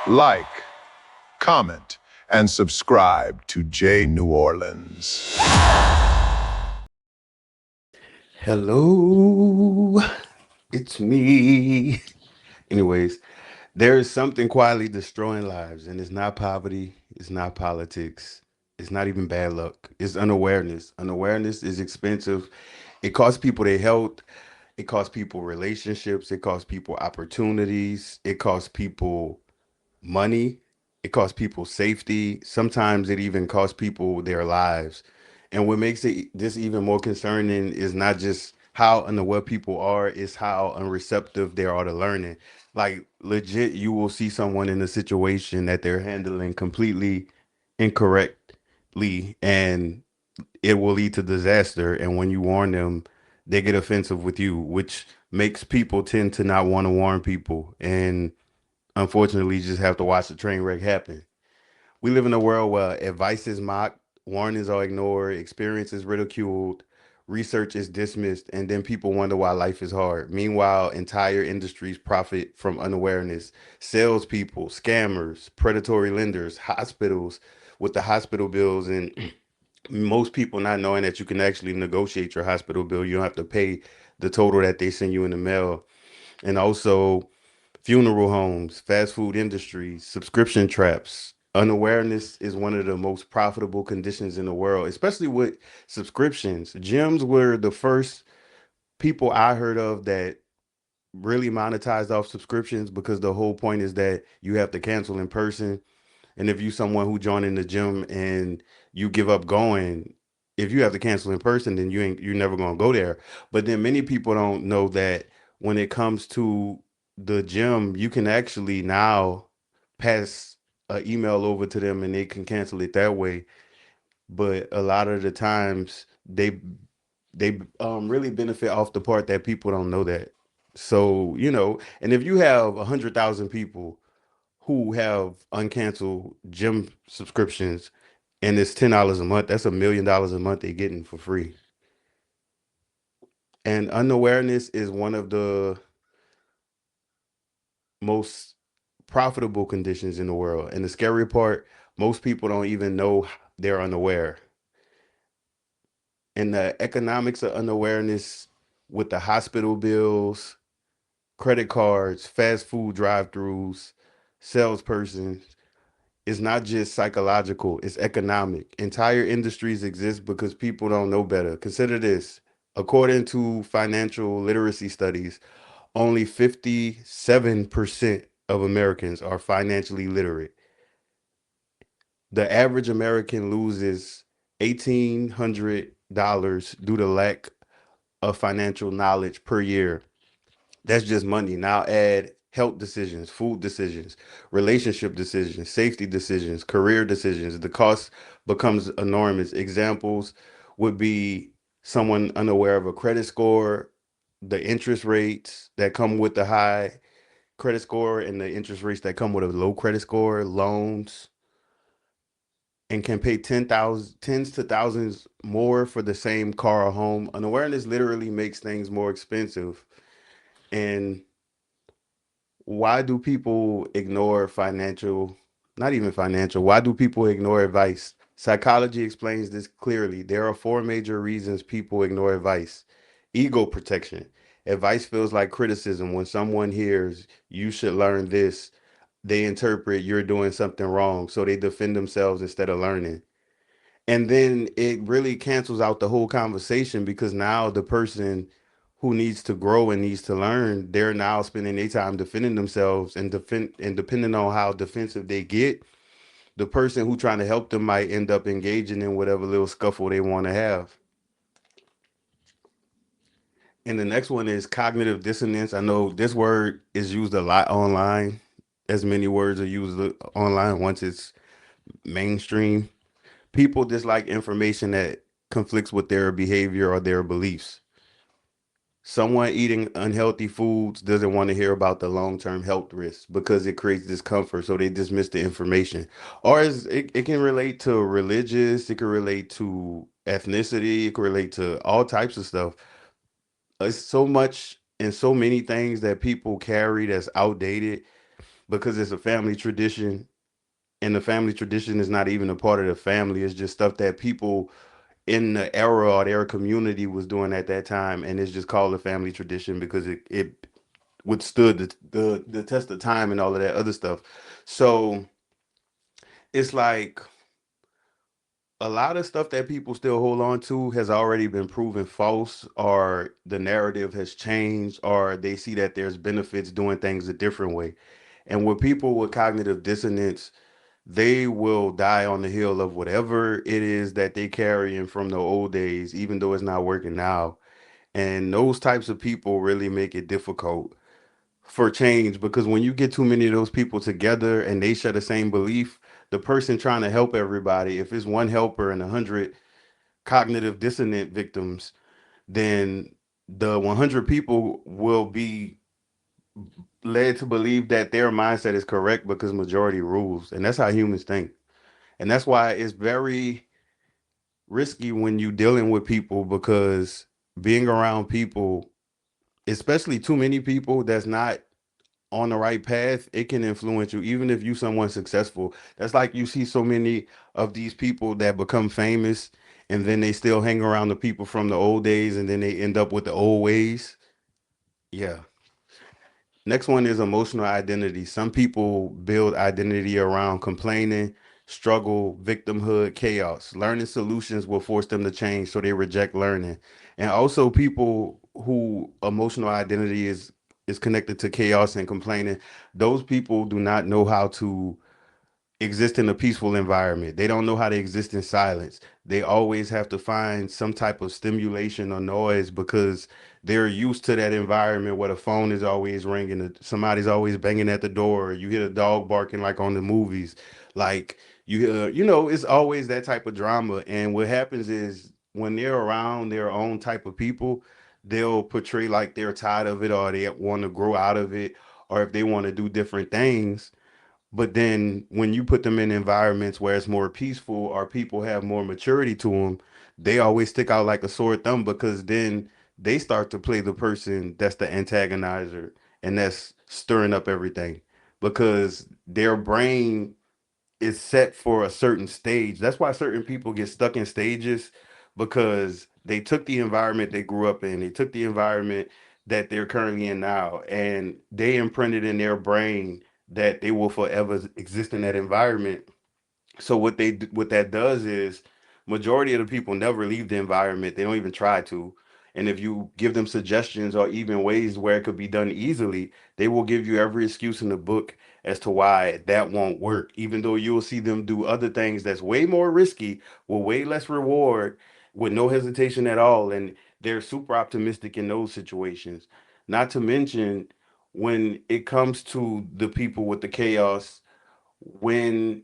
Like, comment, and subscribe to J New Orleans. Hello, it's me. Anyways, there is something quietly destroying lives, and it's not poverty, it's not politics, it's not even bad luck. It's unawareness. Unawareness is expensive. It costs people their health, it costs people relationships, it costs people opportunities, it costs people money, it costs people safety. Sometimes it even costs people their lives. And what makes it this even more concerning is not just how unaware people are, it's how unreceptive they are to learning. Like legit, you will see someone in a situation that they're handling completely incorrectly and it will lead to disaster. And when you warn them, they get offensive with you, which makes people tend to not want to warn people. And unfortunately, you just have to watch the train wreck happen. We live in a world where advice is mocked, warnings are ignored, experience is ridiculed, research is dismissed, and then people wonder why life is hard. Meanwhile, entire industries profit from unawareness. Salespeople, scammers, predatory lenders, hospitals with the hospital bills, and most people not knowing that you can actually negotiate your hospital bill. You don't have to pay the total that they send you in the mail. And also, funeral homes, fast food industries, subscription traps. Unawareness is one of the most profitable conditions in the world, especially with subscriptions. Gyms were the first people I heard of that really monetized off subscriptions because the whole point is that you have to cancel in person. And if you someone who joined in the gym and you give up going, if you have to cancel in person, then you're never gonna go there. But then many people don't know that when it comes to the gym, you can actually now pass an email over to them and they can cancel it that way. But a lot of the times they really benefit off the part that people don't know that. So, and if you have 100,000 people who have uncanceled gym subscriptions and it's $10 a month, that's $1 million a month they're getting for free. And unawareness is one of the most profitable conditions in the world. And the scary part, most people don't even know they're unaware. And the economics of unawareness with the hospital bills, credit cards, fast food drive-throughs, salespersons, it's not just psychological, it's economic. Entire industries exist because people don't know better. Consider this. According to financial literacy studies, only 57% of Americans are financially literate. The average American loses $1,800 due to lack of financial knowledge per year. That's just money. Now add health decisions, food decisions, relationship decisions, safety decisions, career decisions. The cost becomes enormous. Examples would be someone unaware of a credit score, the interest rates that come with the high credit score, and the interest rates that come with a low credit score, loans, and can pay tens to thousands more for the same car or home. Unawareness literally makes things more expensive. And why do people ignore financial, not even financial, why do people ignore advice? Psychology explains this clearly. There are four major reasons people ignore advice. Ego protection. Advice feels like criticism. When someone hears, you should learn this, they interpret you're doing something wrong. So they defend themselves instead of learning. And then it really cancels out the whole conversation because now the person who needs to grow and needs to learn, they're now spending their time defending themselves and depending on how defensive they get, the person who trying to help them might end up engaging in whatever little scuffle they want to have. And the next one is cognitive dissonance. I know this word is used a lot online, as many words are used online once it's mainstream. People dislike information that conflicts with their behavior or their beliefs. Someone eating unhealthy foods doesn't want to hear about the long-term health risks because it creates discomfort, so they dismiss the information. Or it can relate to religious, it can relate to ethnicity, it can relate to all types of stuff. It's so much and so many things that people carry that's outdated, because it's a family tradition, and the family tradition is not even a part of the family. It's just stuff that people in the era or their community was doing at that time, and it's just called a family tradition because it withstood the test of time and all of that other stuff. So it's like a lot of stuff that people still hold on to has already been proven false, or the narrative has changed, or they see that there's benefits doing things a different way. And with people with cognitive dissonance, they will die on the hill of whatever it is that they carrying from the old days, even though it's not working now. And those types of people really make it difficult for change, because when you get too many of those people together and they share the same belief, the person trying to help everybody, if it's one helper and 100 cognitive dissonant victims, then the 100 people will be led to believe that their mindset is correct because majority rules. And that's how humans think. And that's why it's very risky when you dealing with people, because being around people, especially too many people that's not on the right path, it can influence you, even if you someone successful. That's like you see so many of these people that become famous, and then they still hang around the people from the old days, and then they end up with the old ways. Yeah. Next one is emotional identity. Some people build identity around complaining, struggle, victimhood, chaos. Learning solutions will force them to change, so they reject learning. And also people who emotional identity is connected to chaos and complaining, those people do not know how to exist in a peaceful environment. They don't know how to exist in silence. They always have to find some type of stimulation or noise because they're used to that environment where the phone is always ringing, somebody's always banging at the door, you hear a dog barking like on the movies. Like you hear, it's always that type of drama. And what happens is when they're around their own type of people, they'll portray like they're tired of it, or they want to grow out of it, or if they want to do different things. But then when you put them in environments where it's more peaceful or people have more maturity to them, they always stick out like a sore thumb, because then they start to play the person that's the antagonizer and that's stirring up everything, because their brain is set for a certain stage. That's why certain people get stuck in stages, because they took the environment they grew up in, they took the environment that they're currently in now, and they imprinted in their brain that they will forever exist in that environment. So what that does is majority of the people never leave the environment. They don't even try to. And if you give them suggestions or even ways where it could be done easily, they will give you every excuse in the book as to why that won't work. Even though you'll see them do other things that's way more risky, with way less reward, with no hesitation at all. And they're super optimistic in those situations. Not to mention when it comes to the people with the chaos, when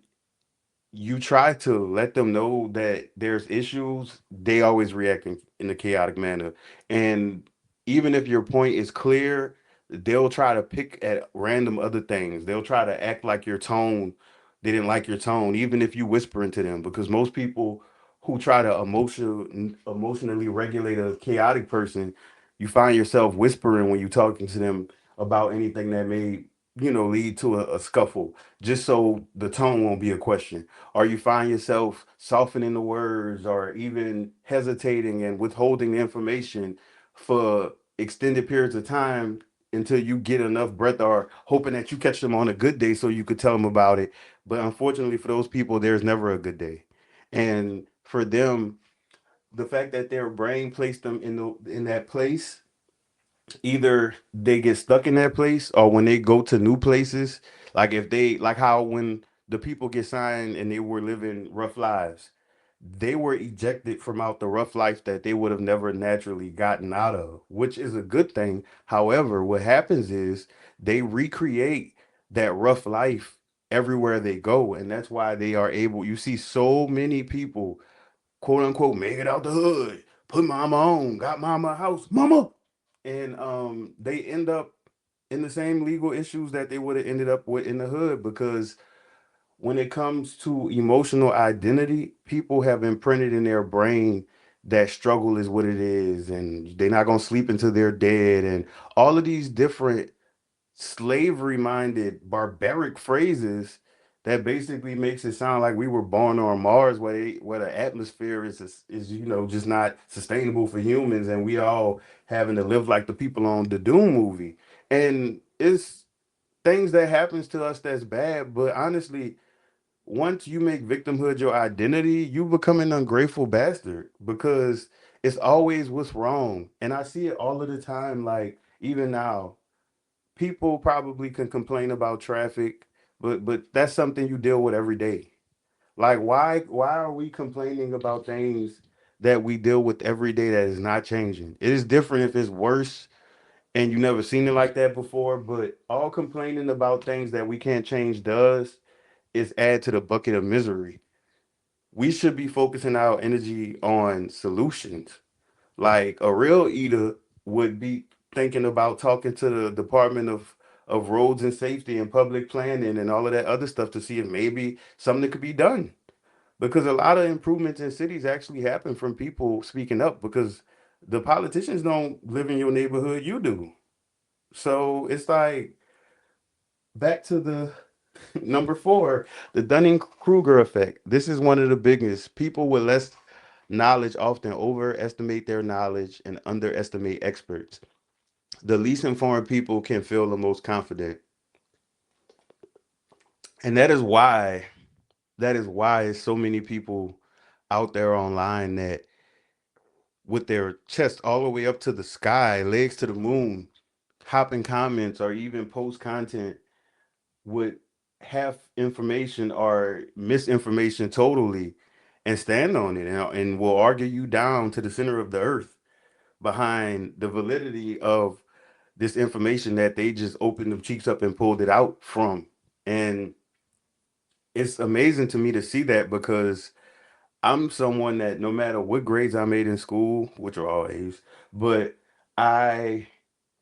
you try to let them know that there's issues, they always react in a chaotic manner. And even if your point is clear, they'll try to pick at random other things. They'll try to act like your tone, they didn't like your tone, even if you whisper into them. Because most people who try to emotionally regulate a chaotic person, you find yourself whispering when you're talking to them about anything that may, lead to a scuffle, just so the tone won't be a question, or you find yourself softening the words or even hesitating and withholding the information for extended periods of time until you get enough breath, or hoping that you catch them on a good day so you could tell them about it. But unfortunately for those people, there's never a good day. And for them, the fact that their brain placed them in that place, either they get stuck in that place, or when they go to new places, like if they, like how when the people get signed and they were living rough lives, they were ejected from out the rough life that they would have never naturally gotten out of, which is a good thing. However, what happens is they recreate that rough life everywhere they go, and that's why they are able, you see so many people, quote unquote, make it out the hood, put mama on, got mama a house, mama, and they end up in the same legal issues that they would have ended up with in the hood, because when it comes to emotional identity, people have imprinted in their brain that struggle is what it is, and they're not gonna sleep until they're dead, and all of these different slavery minded barbaric phrases that basically makes it sound like we were born on Mars where the atmosphere is just not sustainable for humans, and we all having to live like the people on the Doom movie. And it's things that happens to us that's bad, but honestly, once you make victimhood your identity, you become an ungrateful bastard because it's always what's wrong. And I see it all of the time, like even now people probably can complain about traffic, but that's something you deal with every day. Like why are we complaining about things that we deal with every day that is not changing? It is different if it's worse and you never seen it like that before, but all complaining about things that we can't change does is add to the bucket of misery. We should be focusing our energy on solutions. Like a real eater would be thinking about talking to the Department of Roads and Safety and Public Planning and all of that other stuff to see if maybe something could be done. Because a lot of improvements in cities actually happen from people speaking up because the politicians don't live in your neighborhood, you do. So it's like back to the number four, the Dunning Kruger effect. This is one of the biggest. People with less knowledge often overestimate their knowledge and underestimate experts. The least informed people can feel the most confident. And that is why so many people out there online that with their chest all the way up to the sky, legs to the moon, hopping comments or even post content would have information or misinformation totally and stand on it and will argue you down to the center of the earth behind the validity of this information that they just opened them cheeks up and pulled it out from. And it's amazing to me to see that because I'm someone that no matter what grades I made in school, which are all A's, but I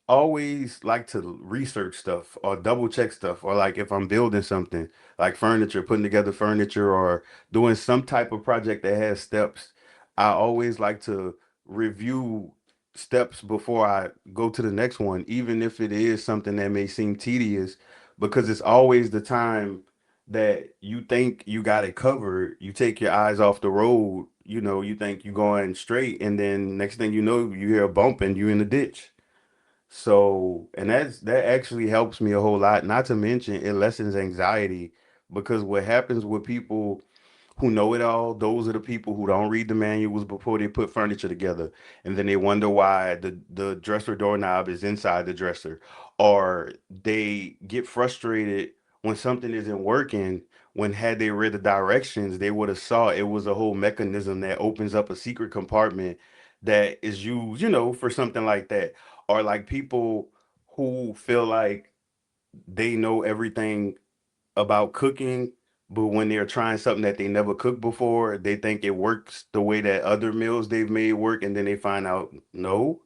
always like to research stuff or double check stuff, or like if I'm building something like furniture, putting together furniture or doing some type of project that has steps, I always like to review steps before I go to the next one, even if it is something that may seem tedious, because it's always the time that you think you got it covered, you take your eyes off the road, you think you're going straight, and then next thing you know, you hear a bump and you in the ditch. So, and that actually helps me a whole lot. Not to mention, it lessens anxiety because what happens with people who know it all, those are the people who don't read the manuals before they put furniture together. And then they wonder why the dresser doorknob is inside the dresser. Or they get frustrated when something isn't working, when had they read the directions, they would have saw it was a whole mechanism that opens up a secret compartment that is used, for something like that. Or like people who feel like they know everything about cooking, but when they're trying something that they never cooked before, they think it works the way that other meals they've made work, and then they find out no.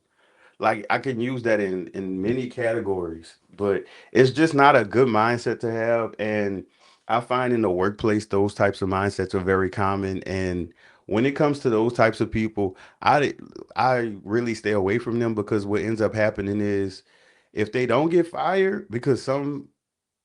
Like I can use that in many categories, but it's just not a good mindset to have. And I find in the workplace those types of mindsets are very common. And when it comes to those types of people, I really stay away from them because what ends up happening is if they don't get fired, because some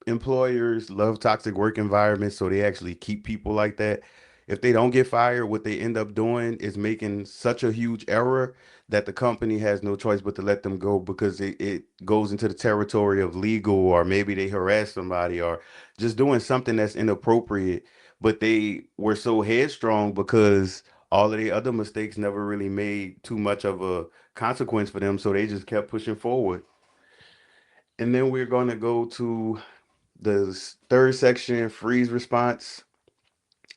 employers love toxic work environments, so they actually keep people like that. If they don't get fired, what they end up doing is making such a huge error that the company has no choice but to let them go because it goes into the territory of legal, or maybe they harass somebody or just doing something that's inappropriate. But they were so headstrong because all of the other mistakes never really made too much of a consequence for them, so they just kept pushing forward. And then we're going to go to the third section, freeze response.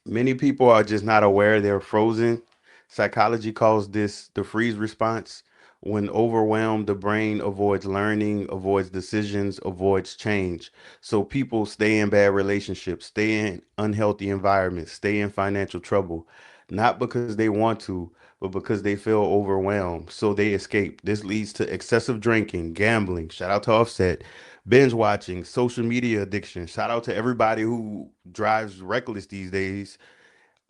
Many people are just not aware they're frozen. Psychology calls this the freeze response. When overwhelmed, the brain avoids learning, avoids decisions, avoids change. So people stay in bad relationships, stay in unhealthy environments, stay in financial trouble, not because they want to, but because they feel overwhelmed. So they escape. This leads to excessive drinking, gambling, shout out to Offset, binge watching, social media addiction. Shout out to everybody who drives reckless these days.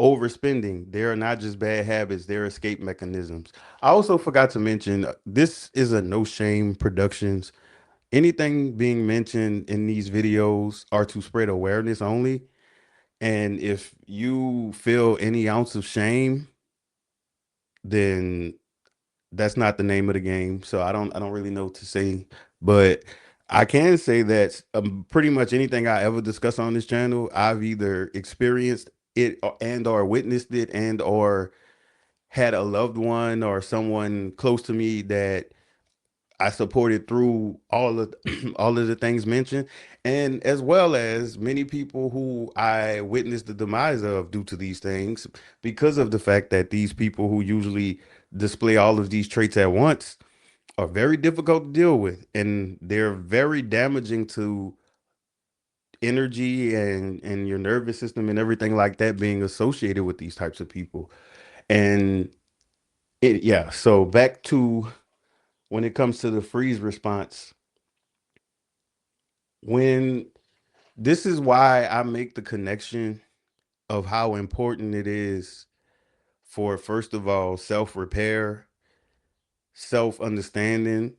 Overspending. They are not just bad habits, they're escape mechanisms. I also forgot to mention this is a no shame productions. anything being mentioned in these videos are to spread awareness only. And if you feel any ounce of shame, then that's not the name of the game. So I don't really know what to say, but I can say that pretty much anything I ever discuss on this channel, I've either experienced it and or witnessed it and or had a loved one or someone close to me that I supported through all of all of the things mentioned, and as well as many people who I witnessed the demise of due to these things, because of the fact that these people who usually display all of these traits at once are very difficult to deal with, and they're very damaging to energy and your nervous system and everything like that being associated with these types of people. And yeah, so back to when it comes to the freeze response, when this is why I make the connection of how important it is for, first of all, self repair, self understanding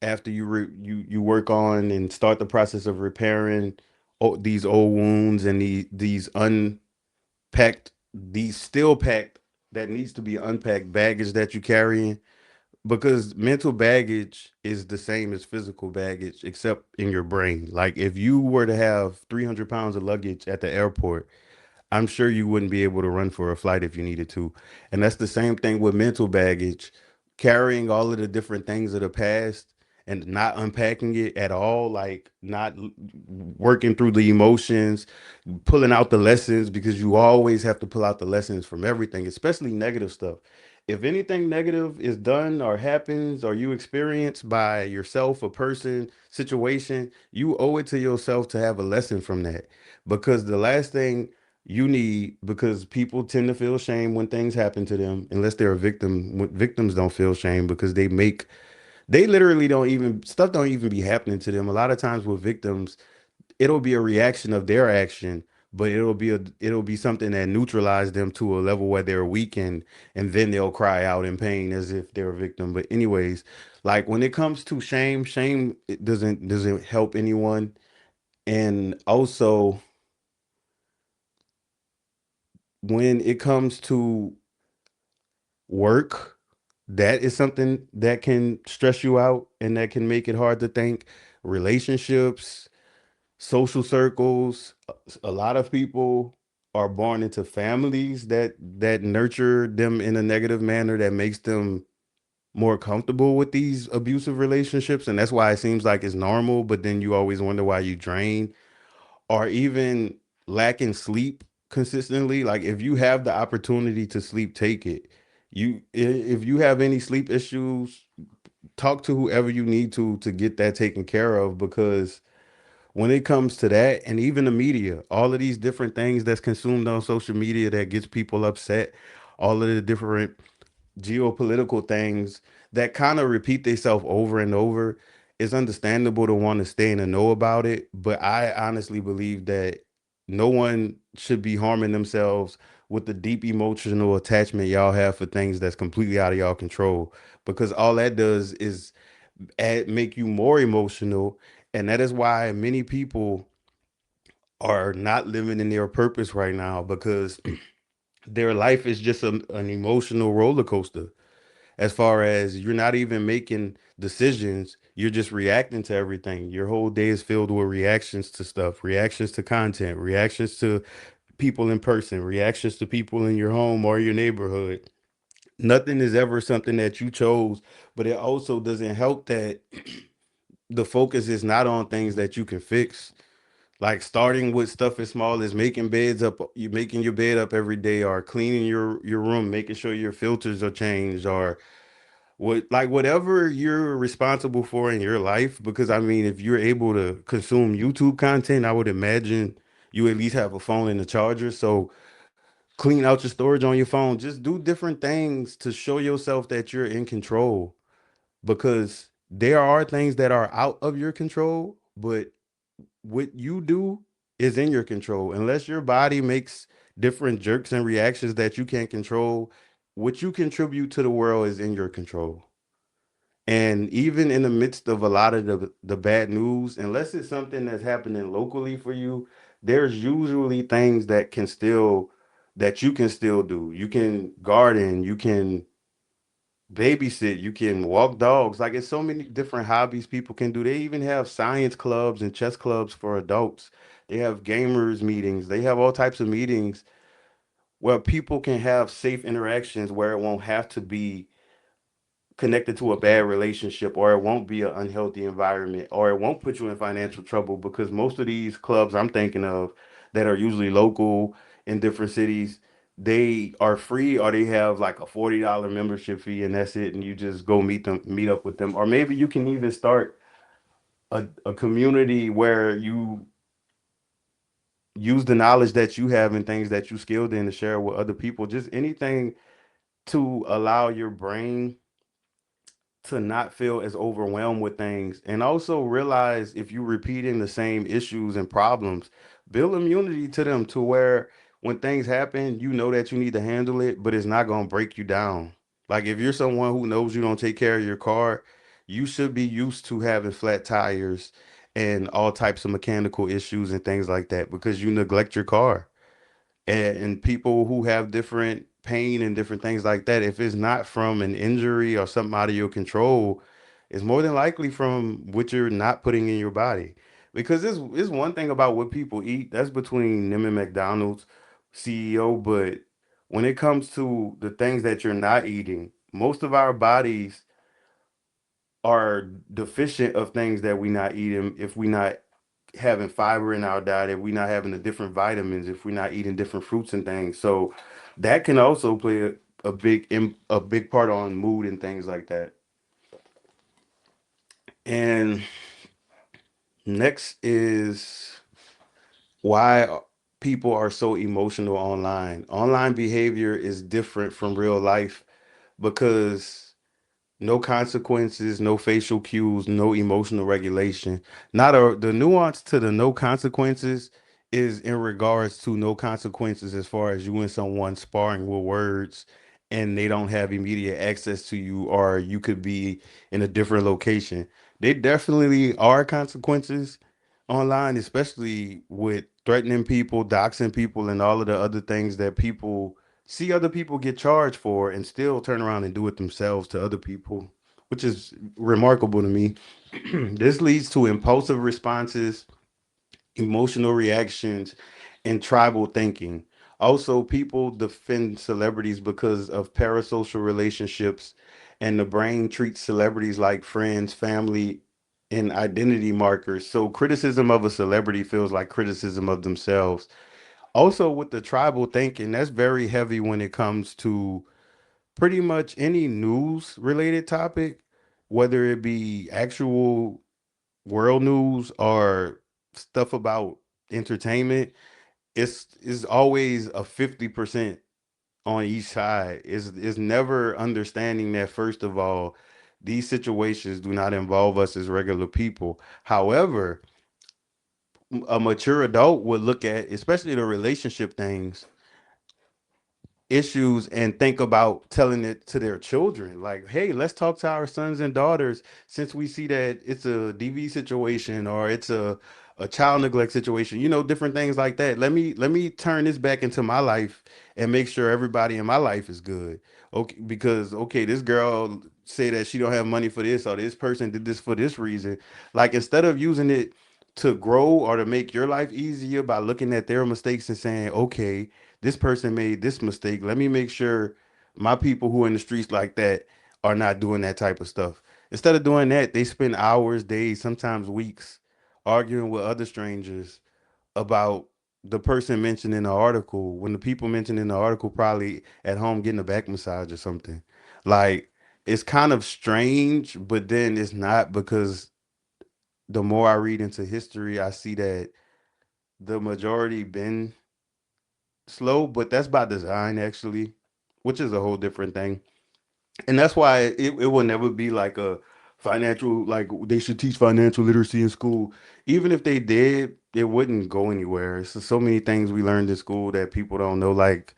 after you work on and start the process of repairing these old wounds and these unpacked, these still packed, that needs to be unpacked baggage that you carrying, because mental baggage is the same as physical baggage except in your brain. Like if you were to have 300 pounds of luggage at the airport, I'm sure you wouldn't be able to run for a flight if you needed to. And that's the same thing with mental baggage, carrying all of the different things of the past and not unpacking it at all, like not working through the emotions, pulling out the lessons, because you always have to pull out the lessons from everything, especially negative stuff. If anything negative is done or happens or you experience by yourself, a person, situation, you owe it to yourself to have a lesson from that. Because the last thing you need, because people tend to feel shame when things happen to them, unless they're a victim. Victims don't feel shame because they literally don't even, stuff don't even be happening to them. A lot of times with victims, it'll be a reaction of their action, but it'll be something that neutralizes them to a level where they're weakened, and then they'll cry out in pain as if they're a victim. But anyways, like when it comes to shame, shame it doesn't help anyone. And also when it comes to work, that is something that can stress you out and that can make it hard to think. Relationships, social circles, a lot of people are born into families that nurture them in a negative manner that makes them more comfortable with these abusive relationships, and that's why it seems like it's normal, but then you always wonder why you drain, or even lacking sleep consistently. Like if you have the opportunity to sleep, take it. If you have any sleep issues, talk to whoever you need to get that taken care of, because when it comes to that, and even the media, all of these different things that's consumed on social media that gets people upset, all of the different geopolitical things that kind of repeat themselves over and over, it's understandable to want to stay in the know about it. But I honestly believe that no one should be harming themselves with the deep emotional attachment y'all have for things that's completely out of y'all control, because all that does is make you more emotional. And that is why many people are not living in their purpose right now, because their life is just an emotional roller coaster. As far as you're not even making decisions, you're just reacting to everything. Your whole day is filled with reactions to stuff, reactions to content, reactions to people in person, reactions to people in your home or your neighborhood. Nothing is ever something that you chose, but it also doesn't help that the focus is not on things that you can fix. Like starting with stuff as small as making beds up, you making your bed up every day, or cleaning your room, making sure your filters are changed, or whatever you're responsible for in your life. Because I mean, if you're able to consume YouTube content, I would imagine you at least have a phone and a charger. So clean out your storage on your phone. Just do different things to show yourself that you're in control, because there are things that are out of your control, but what you do is in your control. Unless your body makes different jerks and reactions that you can't control, what you contribute to the world is in your control. And even in the midst of a lot of the bad news, unless it's something that's happening locally for you, there's usually things that you can still do. You can garden, you can babysit, you can walk dogs. Like it's so many different hobbies people can do. They even have science clubs and chess clubs for adults. They have gamers meetings. They have all types of meetings where people can have safe interactions where it won't have to be connected to a bad relationship, or it won't be an unhealthy environment, or it won't put you in financial trouble, because most of these clubs I'm thinking of that are usually local in different cities, they are free, or they have like a $40 membership fee and that's it, and you just go meet up with them. Or maybe you can even start a community where you use the knowledge that you have and things that you skilled in to share with other people, just anything to allow your brain to not feel as overwhelmed with things, and also realize if you're repeating the same issues and problems, build immunity to them to where when things happen, you know that you need to handle it, but it's not going to break you down. Like if you're someone who knows you don't take care of your car, you should be used to having flat tires and all types of mechanical issues and things like that because you neglect your car. And people who have different pain and different things like that, if it's not from an injury or something out of your control, it's more than likely from what you're not putting in your body. Because this one thing about what people eat, that's between them and McDonald's CEO. But when it comes to the things that you're not eating, most of our bodies are deficient of things that we not eating if we not having fiber in our diet, if we're not having the different vitamins, if we're not eating different fruits and things. So that can also play a big part on mood and things like that. And next is why people are so emotional online. Online behavior is different from real life because no consequences, no facial cues, no emotional regulation. Not the nuance to the no consequences is in regards to no consequences as far as you and someone sparring with words and they don't have immediate access to you, or you could be in a different location. They definitely are consequences online, especially with threatening people, doxing people, and all of the other things that people see other people get charged for and still turn around and do it themselves to other people, which is remarkable to me. This leads to impulsive responses, emotional reactions, and tribal thinking. Also, people defend celebrities because of parasocial relationships, and the brain treats celebrities like friends, family, and identity markers. So, criticism of a celebrity feels like criticism of themselves. Also, with the tribal thinking, that's very heavy when it comes to pretty much any news related topic, whether it be actual world news or stuff about entertainment. It's always a 50% on each side. Is never understanding that first of all, these situations do not involve us as regular people. However, a mature adult would look at, especially the relationship things, issues, and think about telling it to their children, like, hey, let's talk to our sons and daughters, since we see that it's a DV situation or it's a child neglect situation, different things like that. Let me turn this back into my life and make sure everybody in my life is good. Okay, because okay, this girl say that she don't have money for this, or this person did this for this reason. Like, instead of using it to grow or to make your life easier by looking at their mistakes and saying, okay, this person made this mistake. Let me make sure my people who are in the streets like that are not doing that type of stuff. Instead of doing that, they spend hours, days, sometimes weeks arguing with other strangers about the person mentioned in the article, when the people mentioned in the article probably at home getting a back massage or something. Like, it's kind of strange, but then it's not, because the more I read into history, I see that the majority been slow, but that's by design actually, which is a whole different thing. And that's why it will never be like a financial, like they should teach financial literacy in school. Even if they did, it wouldn't go anywhere. So many things we learned in school that people don't know, like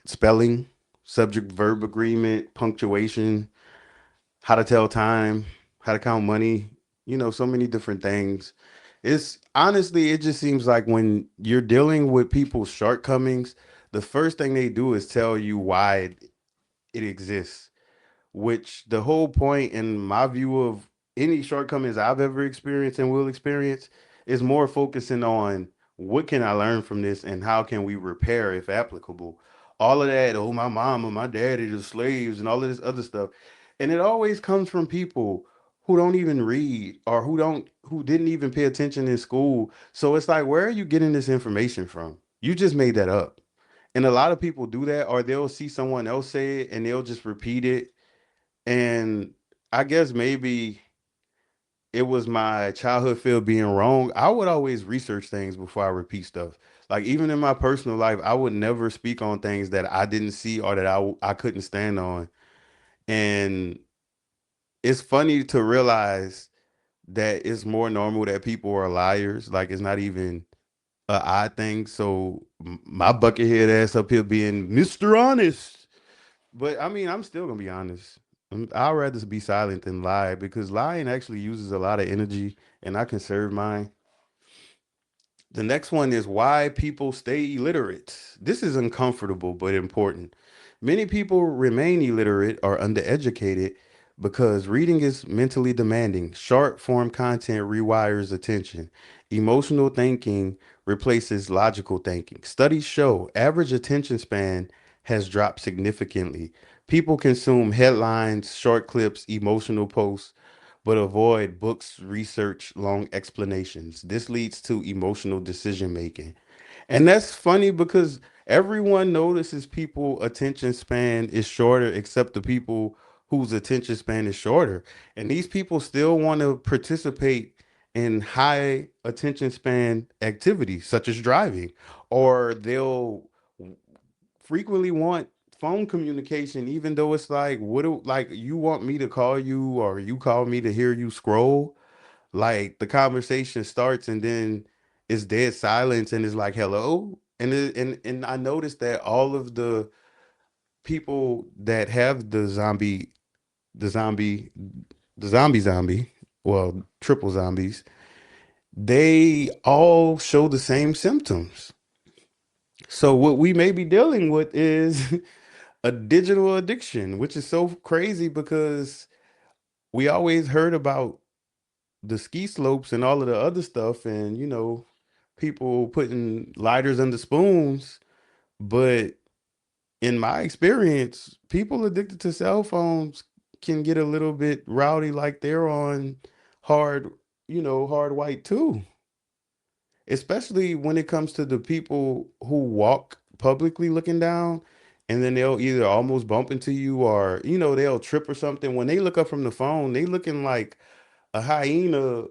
spelling, subject verb agreement, punctuation. how to tell time, how to count money, so many different things. It's honestly, it just seems like when you're dealing with people's shortcomings, the first thing they do is tell you why it exists, which the whole point in my view of any shortcomings I've ever experienced and will experience is more focusing on what can I learn from this and how can we repair if applicable. All of that, oh, my mom and my daddy are slaves and all of this other stuff. And it always comes from people who don't even read or who didn't even pay attention in school. So it's like, where are you getting this information from? You just made that up. And a lot of people do that, or they'll see someone else say it and they'll just repeat it. And I guess maybe it was my childhood fear of being wrong. I would always research things before I repeat stuff. Like even in my personal life, I would never speak on things that I didn't see or that I couldn't stand on. And it's funny to realize that it's more normal that people are liars. Like it's not even a odd thing. So my buckethead ass up here being Mr. Honest. But I mean, I'm still gonna be honest. I'd rather be silent than lie because lying actually uses a lot of energy, and I conserve mine. The next one is why people stay illiterate. This is uncomfortable but important. Many people remain illiterate or undereducated because reading is mentally demanding. Short form content rewires attention. Emotional thinking replaces logical thinking. Studies show average attention span has dropped significantly. People consume headlines, short clips, emotional posts, but avoid books, research, long explanations. This leads to emotional decision making. And that's funny because everyone notices people attention span is shorter except the people whose attention span is shorter. And these people still want to participate in high attention span activities such as driving, or they'll frequently want phone communication even though it's like like you want me to call you or you call me to hear you scroll. Like the conversation starts and then it's dead silence and it's like hello. And I noticed that all of the people that have the zombie the zombie, well, triple zombies, they all show the same symptoms. So what we may be dealing with is a digital addiction, which is so crazy because we always heard about the ski slopes and all of the other stuff and people putting lighters under spoons, but in my experience people addicted to cell phones can get a little bit rowdy, like they're on hard hard white too, especially when it comes to the people who walk publicly looking down, and then they'll either almost bump into you or they'll trip or something. When they look up from the phone, they looking like a hyena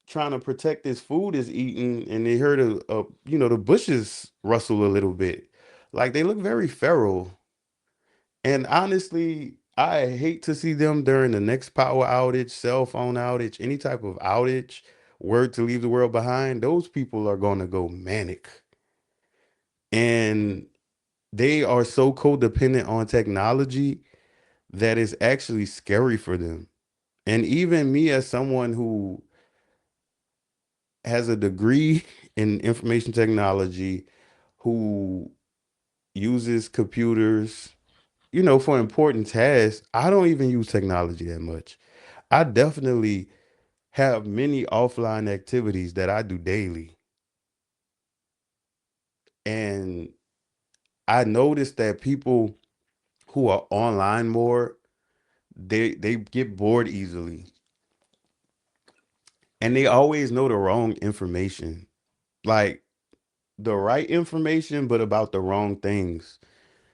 trying to protect his food is eating, and they heard the bushes rustle a little bit. Like they look very feral. And honestly, I hate to see them during the next power outage, cell phone outage, any type of outage, word to leave the world behind. Those people are going to go manic. And they are so codependent on technology that it's actually scary for them. And even me, as someone who has a degree in information technology, who uses computers, for important tasks, I don't even use technology that much. I definitely have many offline activities that I do daily. And I noticed that people who are online more, they get bored easily. And they always know the wrong information. Like the right information, but about the wrong things.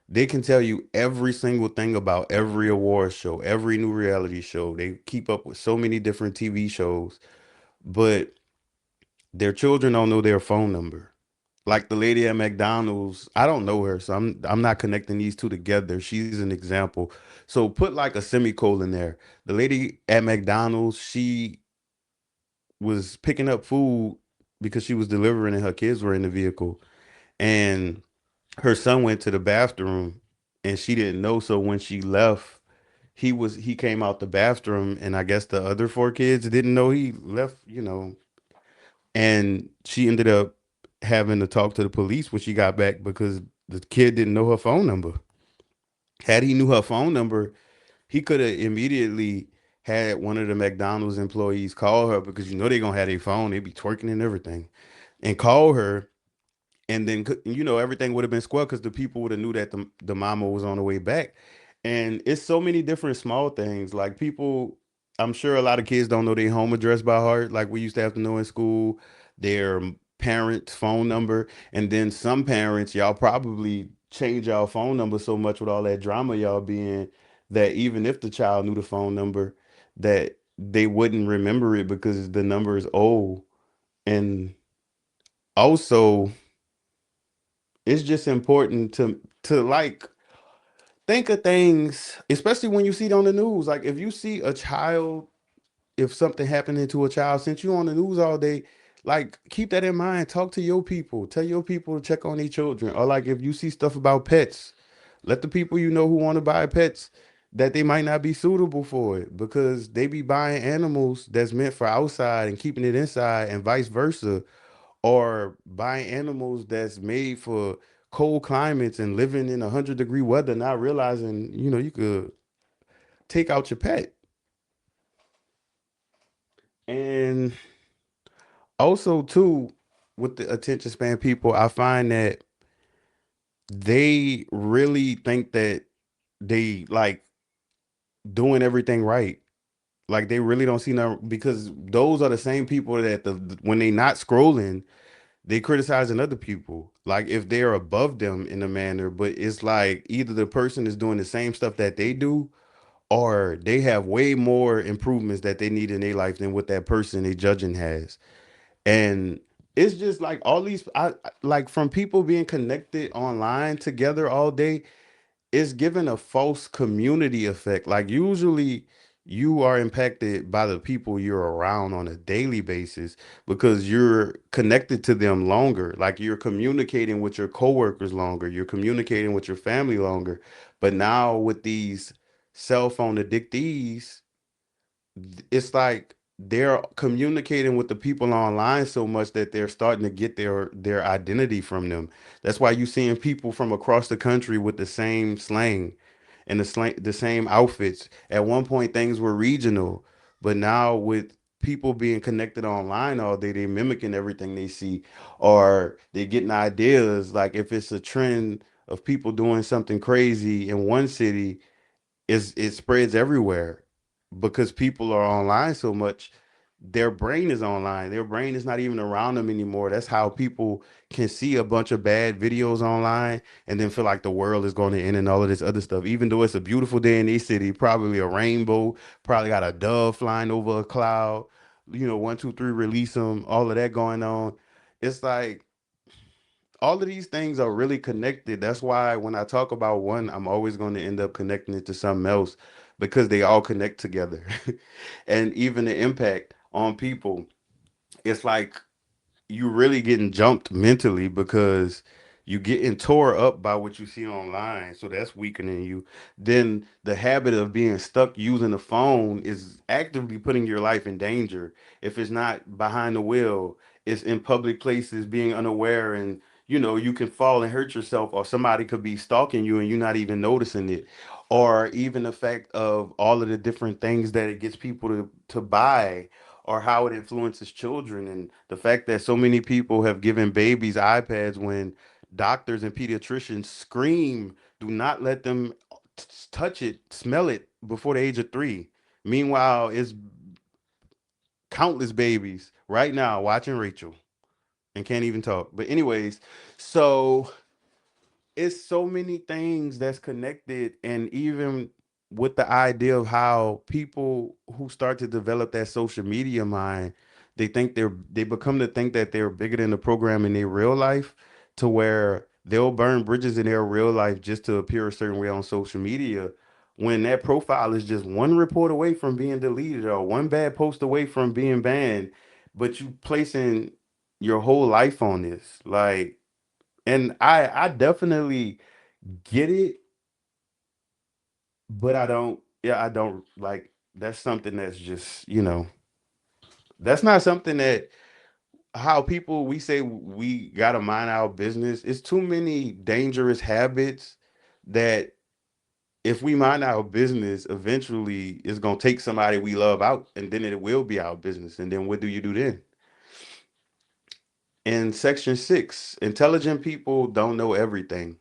They can tell you every single thing about every award show, every new reality show. They keep up with so many different TV shows, but their children don't know their phone number. Like the lady at McDonald's, I don't know her, so I'm not connecting these two together. She's an example. So put like a semicolon there. The lady at McDonald's, she was picking up food because she was delivering and her kids were in the vehicle. And her son went to the bathroom and she didn't know. So when she left, he came out the bathroom, and I guess the other four kids didn't know he left, and she ended up having to talk to the police when she got back because the kid didn't know her phone number. Had he knew her phone number, he could have immediately had one of the McDonald's employees call her, because they're gonna have their phone, they be twerking and everything, and call her, and then everything would have been square because the people would have knew that the mama was on the way back. And it's so many different small things, like people, I'm sure a lot of kids don't know their home address by heart like we used to have to know in school, their parents phone number. And then some parents, y'all probably change y'all phone number so much with all that drama y'all being, that even if the child knew the phone number, that they wouldn't remember it because the number is old. And also, it's just important to like think of things, especially when you see it on the news. Like if you see a child, if something happening to a child, since you on the news all day, like keep that in mind. Talk to your people. Tell your people to check on their children. Or like if you see stuff about pets, let the people who want to buy pets, that they might not be suitable for it, because they be buying animals that's meant for outside and keeping it inside, and vice versa, or buying animals that's made for cold climates and living in 100-degree weather, not realizing, you could take out your pet. And also too, with the attention span people, I find that they really think that they like doing everything right. Like they really don't see no, because those are the same people that when they not scrolling, they criticizing other people like if they're above them in a manner, but it's like either the person is doing the same stuff that they do, or they have way more improvements that they need in their life than what that person they judging has. And it's just like all these like from people being connected online together all day, it's given a false community effect. Like usually you are impacted by the people you're around on a daily basis because you're connected to them longer. Like you're communicating with your coworkers longer, you're communicating with your family longer. But now with these cell phone addictees, it's like they're communicating with the people online so much that they're starting to get their identity from them. That's why you seeing people from across the country with the same slang and the same outfits. At one point things were regional, but now with people being connected online all day, they mimicking everything they see, or they getting ideas. Like if it's a trend of people doing something crazy in one city, it spreads everywhere because people are online so much. Their brain is online. Their brain is not even around them anymore. That's how people can see a bunch of bad videos online and then feel like the world is going to end and all of this other stuff. Even though it's a beautiful day in their city, probably a rainbow, probably got a dove flying over a cloud, 1, 2, 3, release them, all of that going on. It's like all of these things are really connected. That's why when I talk about one, I'm always going to end up connecting it to something else because they all connect together. And even the impact on people, it's like you really getting jumped mentally because you getting tore up by what you see online. So that's weakening you. Then the habit of being stuck using the phone is actively putting your life in danger. If it's not behind the wheel, it's in public places, being unaware, and you can fall and hurt yourself, or somebody could be stalking you and you're not even noticing it. Or even the fact of all of the different things that it gets people to buy, or how it influences children, and the fact that so many people have given babies iPads when doctors and pediatricians scream, do not let them touch it, smell it before the age of 3. Meanwhile, it's countless babies right now watching Rachel and can't even talk. But anyways, so it's so many things that's connected. And even with the idea of how people who start to develop that social media mind, they become to think that they're bigger than the program in their real life, to where they'll burn bridges in their real life just to appear a certain way on social media, when that profile is just one report away from being deleted or one bad post away from being banned. But you placing your whole life on this, like, and I definitely get it, but I don't. yeah, I don't like that's something that's just, that's not something that how people we say we gotta mind our business. It's too many dangerous habits that if we mind our business, eventually it's gonna take somebody we love out, and then it will be our business. And then what do you do then? In section 6, intelligent people don't know everything.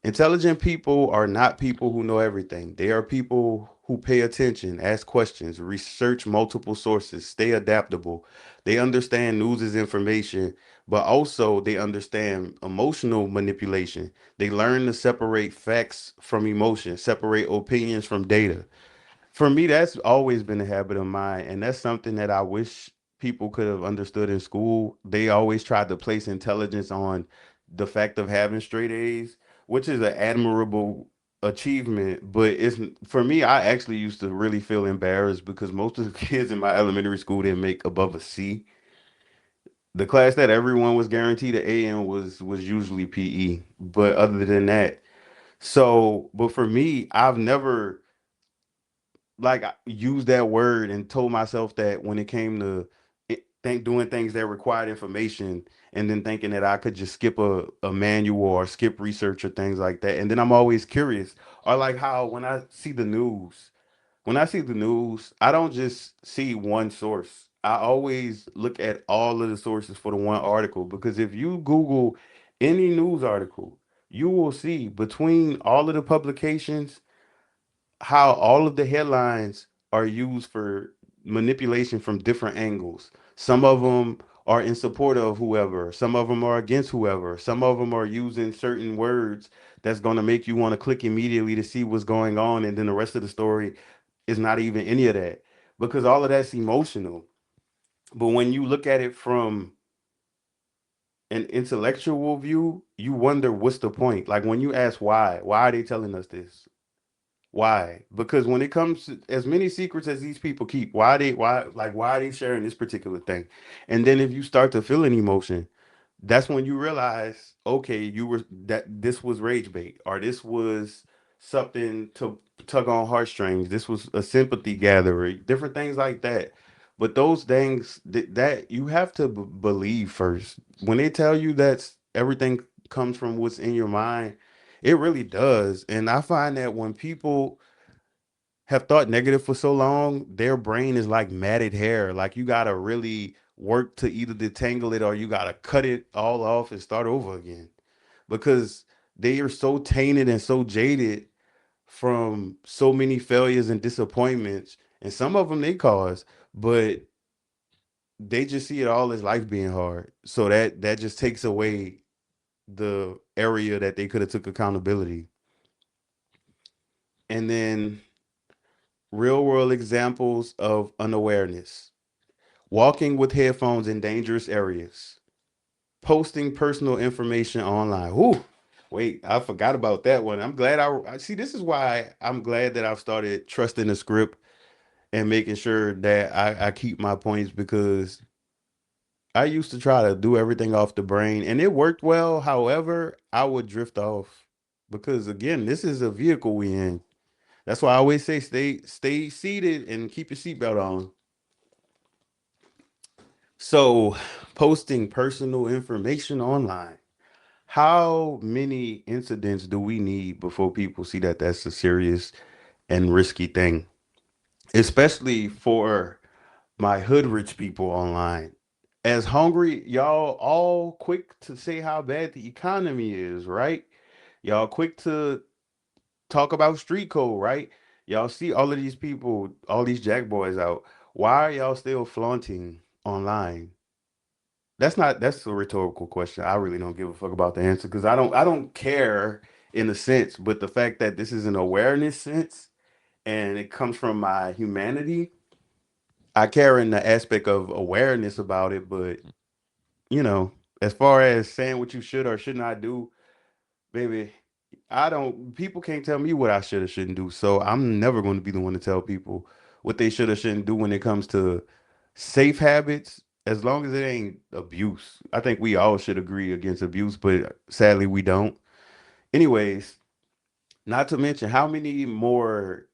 Intelligent people are not people who know everything. They are people who pay attention, ask questions, research multiple sources, stay adaptable. They understand news is information, but also they understand emotional manipulation. They learn to separate facts from emotion, separate opinions from data. For me, that's always been a habit of mine, and that's something that I wish people could have understood in school. They always tried to place intelligence on the fact of having straight A's, which is an admirable achievement. But it's for me, I actually used to really feel embarrassed because most of the kids in my elementary school didn't make above a C. The class that everyone was guaranteed an A in was usually PE. But other than that, but for me, I've never like I used that word and told myself that when it came to doing things that required information, and then thinking that I could just skip a manual or skip research or things like that. And then I'm always curious, or like how when I see the news, I don't just see one source. I always look at all of the sources for the one article, because if you Google any news article, you will see between all of the publications how all of the headlines are used for manipulation from different angles. Some of them are in support of whoever, some of them are against whoever, some of them are using certain words that's going to make you want to click immediately to see what's going on, and then the rest of the story is not even any of that, because all of that's emotional. But when you look at it from an intellectual view, you wonder what's the point. Like when you ask why are they telling us this? Why? Because when it comes to as many secrets as these people keep, why are they sharing this particular thing? And then if you start to feel an emotion, that's when you realize, okay, you were that this was rage bait, or this was something to tug on heartstrings. This was a sympathy gatherer, different things like that. But those things that you have to believe first. When they tell you that everything comes from what's in your mind, it really does. And I find that when people have thought negative for so long, their brain is like matted hair. Like you gotta really work to either detangle it or you gotta cut it all off and start over again. Because they are so tainted and so jaded from so many failures and disappointments, and some of them they cause, but they just see it all as life being hard. So that just takes away the area that they could have took accountability. And then real world examples of unawareness. Walking with headphones in dangerous areas, posting personal information online. Whoo, wait, I forgot about that one. I'm glad I see. This is why I'm glad that I've started trusting the script and making sure that I keep my points, because I used to try to do everything off the brain and it worked well. However, I would drift off because again, this is a vehicle we in. That's why I always say stay seated and keep your seatbelt on. So, posting personal information online. How many incidents do we need before people see that that's a serious and risky thing? Especially for my hood rich people online. As hungry, y'all all quick to say how bad the economy is, right? Y'all quick to talk about street code, right? Y'all see all of these people, all these jack boys out. Why are y'all still flaunting online? That's a rhetorical question. I really don't give a fuck about the answer because I don't care in a sense, but the fact that this is an awareness sense and it comes from my humanity, I care in the aspect of awareness about it, but you know, as far as saying what you should or should not do, baby, I don't people can't tell me what I should or shouldn't do. So I'm never going to be the one to tell people what they should or shouldn't do when it comes to safe habits, as long as it ain't abuse. I think we all should agree against abuse, but sadly we don't. Anyways, not to mention how many more.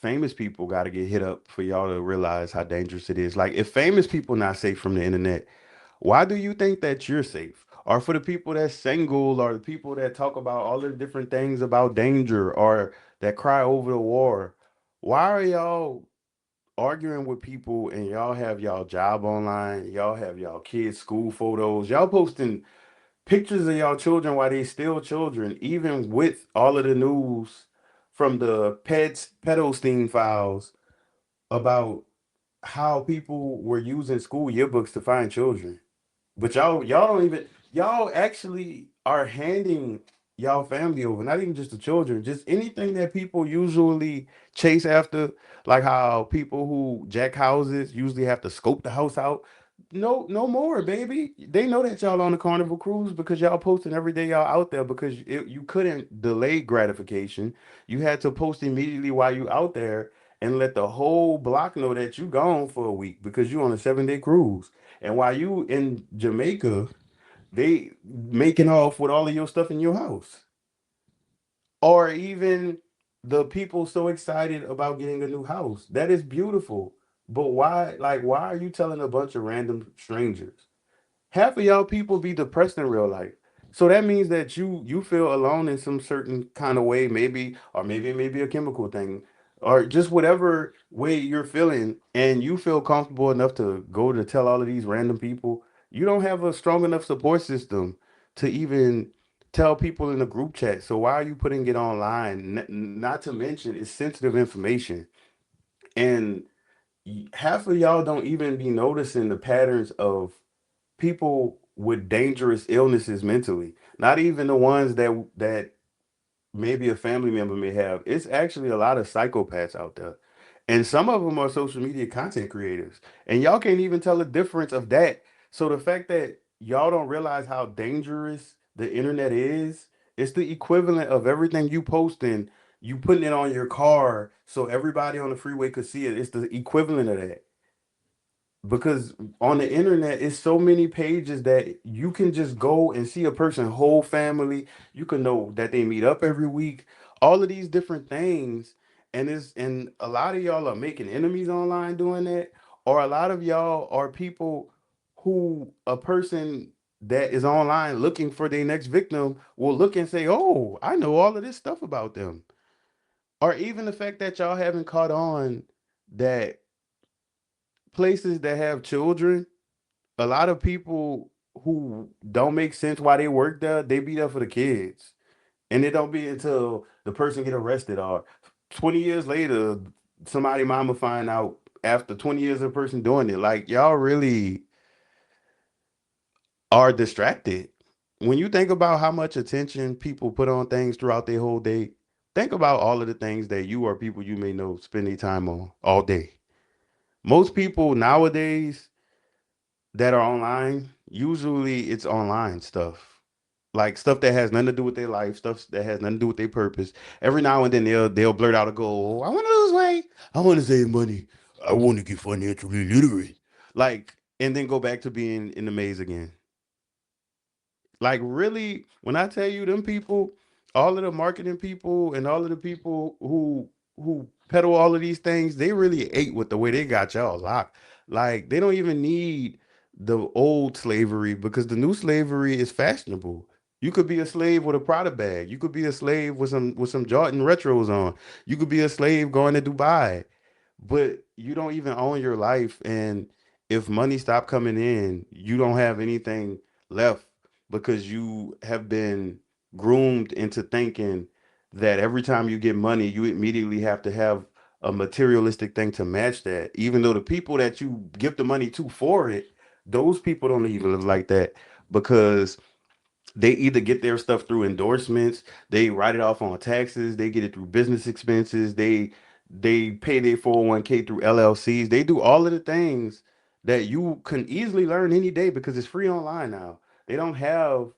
famous people got to get hit up for y'all to realize how dangerous it is. Like if famous people not safe from the internet, why do you think that you're safe? Or for the people that's single, or the people that talk about all the different things about danger, or that cry over the war, why are y'all arguing with people and y'all have y'all job online, y'all have y'all kids' school photos, y'all posting pictures of y'all children while they still children, even with all of the news from the pedosteen files about how people were using school yearbooks to find children. But y'all don't even y'all actually are handing y'all family over, not even just the children, just anything that people usually chase after, like how people who jack houses usually have to scope the house out. No, no more, baby. They know that y'all on a carnival cruise because y'all posting every day y'all out there because you couldn't delay gratification. You had to post immediately while you out there and let the whole block know that you gone for a week because you on a 7 day cruise. And while you in Jamaica, they making off with all of your stuff in your house. Or even the people so excited about getting a new house. That is beautiful. But why are you telling a bunch of random strangers? Half of y'all people be depressed in real life. So that means that you feel alone in some certain kind of way, maybe, or maybe a chemical thing, or just whatever way you're feeling, and you feel comfortable enough to go to tell all of these random people. You don't have a strong enough support system to even tell people in the group chat. So why are you putting it online? Not to mention it's sensitive information. And half of y'all don't even be noticing the patterns of people with dangerous illnesses mentally. Not even the ones that maybe a family member may have. It's actually a lot of psychopaths out there. And some of them are social media content creators. And y'all can't even tell the difference of that. So the fact that y'all don't realize how dangerous the internet is, it's the equivalent of everything you posting, you putting it on your car so everybody on the freeway could see it. It's the equivalent of that because on the internet it's so many pages that you can just go and see a person whole family. You can know that they meet up every week, all of these different things. And a lot of y'all are making enemies online doing that, or a lot of y'all are people who a person that is online looking for their next victim will look and say, oh, I know all of this stuff about them. Or even the fact that y'all haven't caught on that places that have children, a lot of people who don't make sense why they work there, they be there for the kids. And it don't be until the person get arrested or 20 years later, somebody mama find out after 20 years of a person doing it. Like y'all really are distracted. When you think about how much attention people put on things throughout their whole day, think about all of the things that you or people you may know spend their time on all day. Most people nowadays that are online, usually it's online stuff. Like stuff that has nothing to do with their life, stuff that has nothing to do with their purpose. Every now and then they'll blurt out a goal. I want to lose weight. I want to save money. I want to get financially literate. Like, and then go back to being in the maze again. Like really, when I tell you them people, all of the marketing people and all of the people who peddle all of these things, they really ate with the way they got y'all locked. Like they don't even need the old slavery because the new slavery is fashionable. You could be a slave with a Prada bag. You could be a slave with some Jordan retros on. You could be a slave going to Dubai, but you don't even own your life. And if money stop coming in, you don't have anything left because you have been groomed into thinking that every time you get money, you immediately have to have a materialistic thing to match that. Even though the people that you give the money to for it, those people don't even live like that because they either get their stuff through endorsements, they write it off on taxes, they get it through business expenses, they pay their 401k through LLCs. They do all of the things that you can easily learn any day because it's free online now. They don't have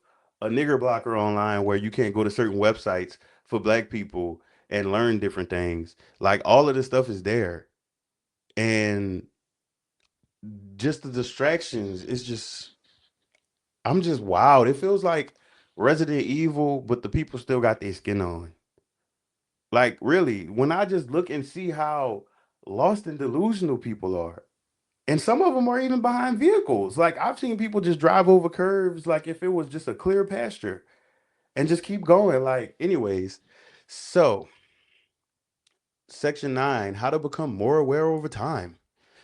a nigger blocker online where you can't go to certain websites for black people and learn different things. Like all of this stuff is there. And just the distractions, it's just I'm just wild. It feels like Resident Evil, but the people still got their skin on. Like really, when I just look and see how lost and delusional people are. And some of them are even behind vehicles. Like I've seen people just drive over curves like if it was just a clear pasture and just keep going. Like, anyways, so section 9, how to become more aware over time.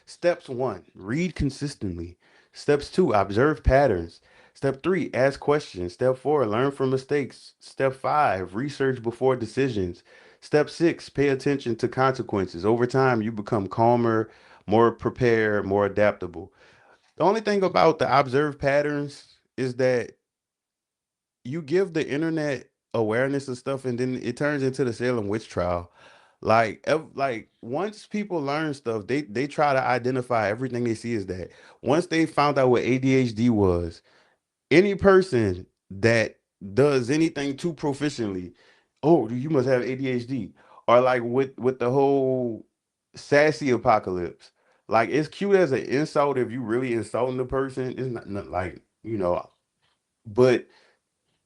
Steps 1, read consistently. Steps 2, observe patterns. Step 3, ask questions. Step 4, learn from mistakes. Step 5, research before decisions. Step 6, pay attention to consequences. Over time, you become calmer, more prepared, more adaptable. The only thing about the observed patterns is that you give the internet awareness and stuff, and then it turns into the Salem witch trial. Like once people learn stuff, they try to identify everything they see as that. Once they found out what ADHD was, any person that does anything too proficiently, oh, you must have ADHD. Or like with the whole sassy apocalypse. Like it's cute as an insult if you really insulting the person. It's not like, but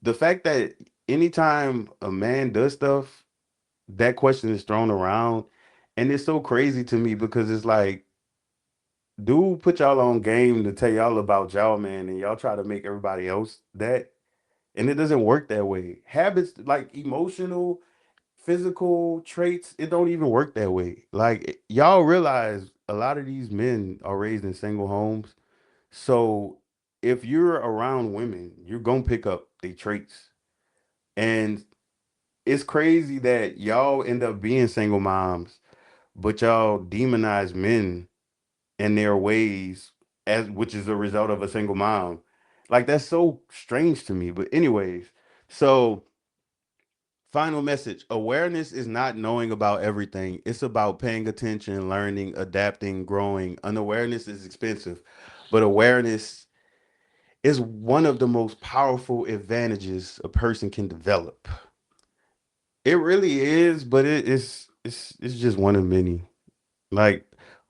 the fact that anytime a man does stuff, that question is thrown around. And it's so crazy to me because it's like, dude, put y'all on game to tell y'all about y'all, man, and y'all try to make everybody else that. And it doesn't work that way. Habits like emotional, physical traits, it don't even work that way. Like y'all realize a lot of these men are raised in single homes. So if you're around women, you're gonna pick up their traits. And it's crazy that y'all end up being single moms, but y'all demonize men and their ways as which is a result of a single mom. Like that's so strange to me. But anyways, so final message. Awareness is not knowing about everything. It's about paying attention, learning, adapting, growing. Unawareness is expensive, but awareness is one of the most powerful advantages a person can develop. It really is, but it's just one of many. Like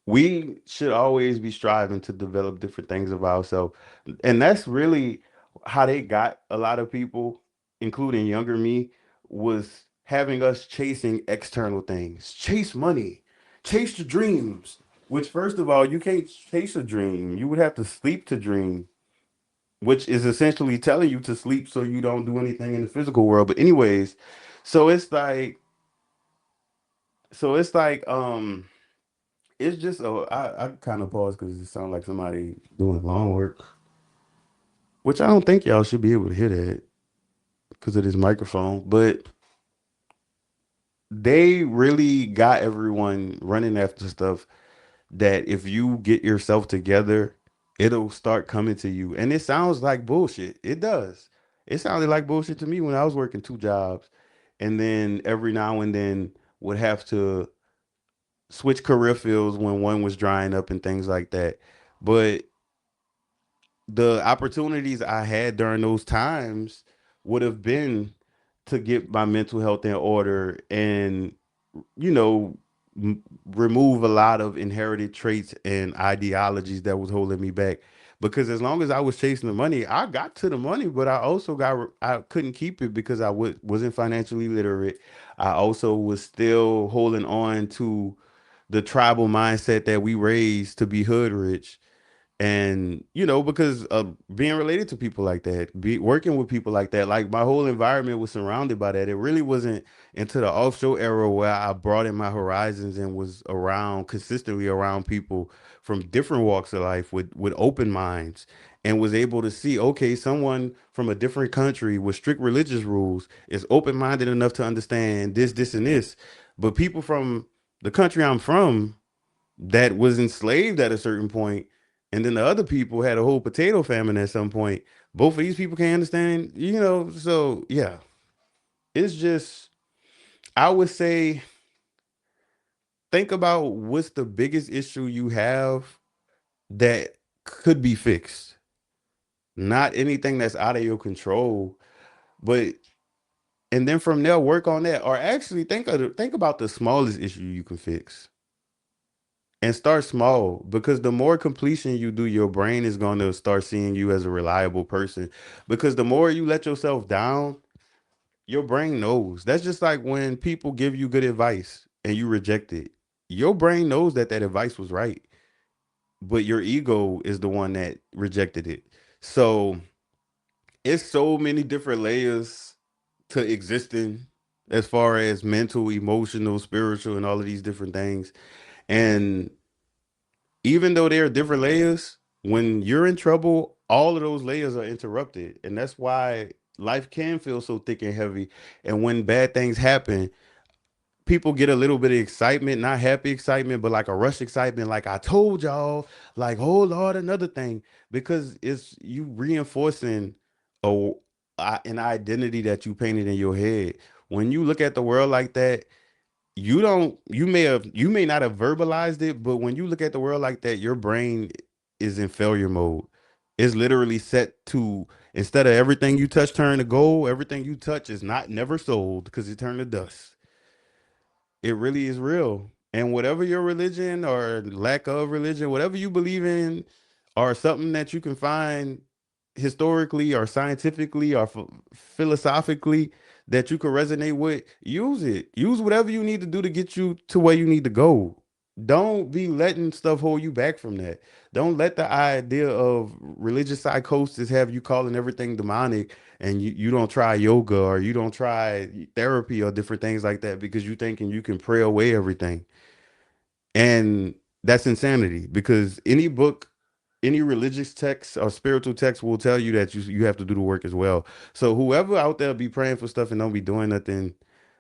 we should always be striving to develop different things of ourselves. And that's really how they got a lot of people, including younger me, was having us chasing external things. Chase money, chase the dreams. Which first of all, you can't chase a dream. You would have to sleep to dream, which is essentially telling you to sleep so you don't do anything in the physical world. But anyways, so it's like so it's like it's just I kind of pause because it sounds like somebody doing lawn work, which I don't think y'all should be able to hear that because of this microphone. But they really got everyone running after stuff that if you get yourself together, it'll start coming to you. And it sounds like bullshit. It does. It sounded like bullshit to me when I was working 2 jobs, and then every now and then would have to switch career fields when one was drying up and things like that. But the opportunities I had during those times would have been to get my mental health in order and, you know, remove a lot of inherited traits and ideologies that was holding me back. Because as long as I was chasing the money, I got to the money, but I couldn't keep it because wasn't financially literate. I also was still holding on to the tribal mindset that we raised to be hood rich, and because of being related to people like that, be working with people like that, like my whole environment was surrounded by that. It really wasn't into the offshore era where I broadened my horizons and was around consistently around people from different walks of life with open minds, and was able to see, okay, someone from a different country with strict religious rules is open-minded enough to understand this and this, but people from the country I'm from that was enslaved at a certain point, and then the other people had a whole potato famine at some point. Both of these people can't understand, So yeah, it's just, I would say, think about what's the biggest issue you have that could be fixed. Not anything that's out of your control, but and then from there work on that, or actually think about the smallest issue you can fix. And start small, because the more completion you do, your brain is going to start seeing you as a reliable person. Because the more you let yourself down, Your brain knows. That's just like when people give you good advice and you reject it. Your brain knows that that advice was right, but your ego is the one that rejected it. So it's so many different layers to existing as far as mental, emotional, spiritual, and all of these different things. And even though there are different layers, when you're in trouble, all of those layers are interrupted. And that's why life can feel so thick and heavy. And when bad things happen, people get a little bit of excitement, not happy excitement, but like a rush excitement, like I told y'all, like, oh Lord, another thing, because it's you reinforcing a, an identity that you painted in your head. When you look at the world like that, you may not have verbalized it, but when you look at the world like that, your brain is in failure mode. It's literally set to, instead of everything you touch turn to gold, everything you touch is not never sold because it turned to dust. It really is real. And whatever your religion or lack of religion, whatever you believe in, or something that you can find historically or scientifically or philosophically that you can resonate with, use it. Use whatever you need to do to get you to where you need to go. Don't be letting stuff hold you back from that. Don't let the idea of religious psychosis have you calling everything demonic and you don't try yoga or you don't try therapy or different things like that because you thinking you can pray away everything. And that's insanity because any book, any religious text or spiritual text will tell you that you have to do the work as well. So whoever out there be praying for stuff and don't be doing nothing,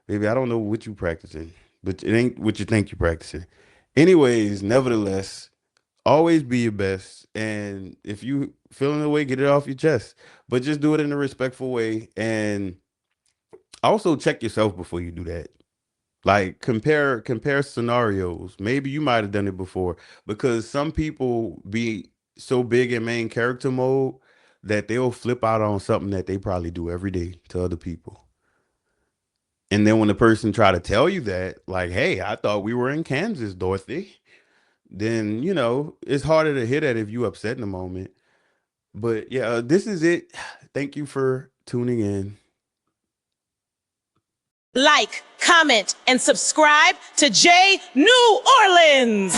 baby, I don't know what you practicing, but it ain't what you think you're practicing. Anyways, nevertheless, always be your best. And if you feeling the way, get it off your chest. But just do it in a respectful way. And also check yourself before you do that. Like compare scenarios. Maybe you might have done it before because some people be so big in main character mode that they'll flip out on something that they probably do every day to other people. And then when the person try to tell you that, like, hey, I thought we were in Kansas, Dorothy, then it's harder to hit that if you upset in the moment. But yeah, this is it. Thank you for tuning in. Like, comment, and subscribe to J New Orleans.